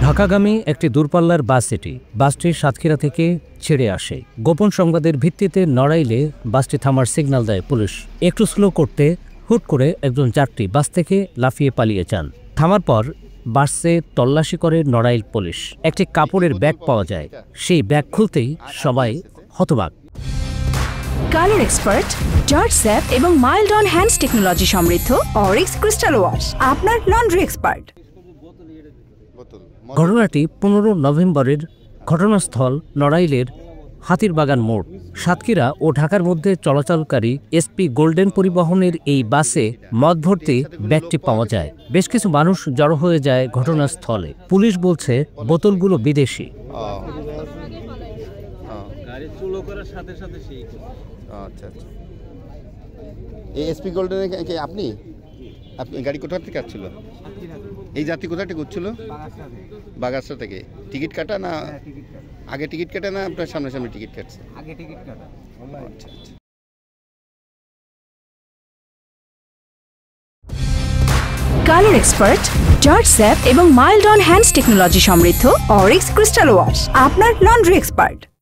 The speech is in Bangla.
ঢাকাগামী একটি দূরপাল্লার বাস এটি। বাসটি সাতক্ষীরা থেকে ছেড়ে আসে। গোপন সংবাদের ভিত্তিতে নড়াইলে বাসটি থামার সিগন্যাল দেয় পুলিশ। একটু স্লো করতে হুট করে একজন যাত্রী বাস থেকে লাফিয়ে পালিয়ে যান। থামার পর বাসে তল্লাশি করে নড়াইল পুলিশ। একটি কাপড়ের ব্যাগ পাওয়া যায়। সেই ব্যাগ খুলতেই সবাই হতবাক। কালার এক্সপার্ট, জর্জ স্যাপ এবং মাইল্ড অন হ্যান্ডস টেকনোলজি সমৃদ্ধ অরিক্স ক্রিস্টাল ওয়াশ আপনার লন্ড্রি এক্সপার্ট। ঘটনাটি 15 নভেম্বরের। ঘটনাস্থল নড়াইলের হাতিরবাগান মোড়। সাতক্ষীরা ও ঢাকার মধ্যে চলাচলকারী এসপি গোল্ডেন পরিবহনের এই বাসে মদ ভর্তি ব্যাগটি পাওয়া যায়। বেশ কিছু মানুষ জড়ো হয়ে যায় ঘটনাস্থলে। পুলিশ বলছে বোতলগুলো বিদেশি। এসপি গোল্ডেন আপনি গাড়ি কোথা থেকে আসছিল? এই যাত্রী কোথা থেকে উঠছিল? বাগাসা থেকে। টিকিট কাটা না আগে টিকিট কাটা না আপনার সামনে টিকিট কাটছে? আগে টিকিট কাটা। আচ্ছা আচ্ছা। কালার এক্সপার্ট, জর্জ স্যাপ এবং মাইল্ড অন হ্যান্ডস টেকনোলজি সমৃদ্ধ অরিক্স ক্রিস্টাল ওয়াশ আপনার লন্ড্রি এক্সপার্ট।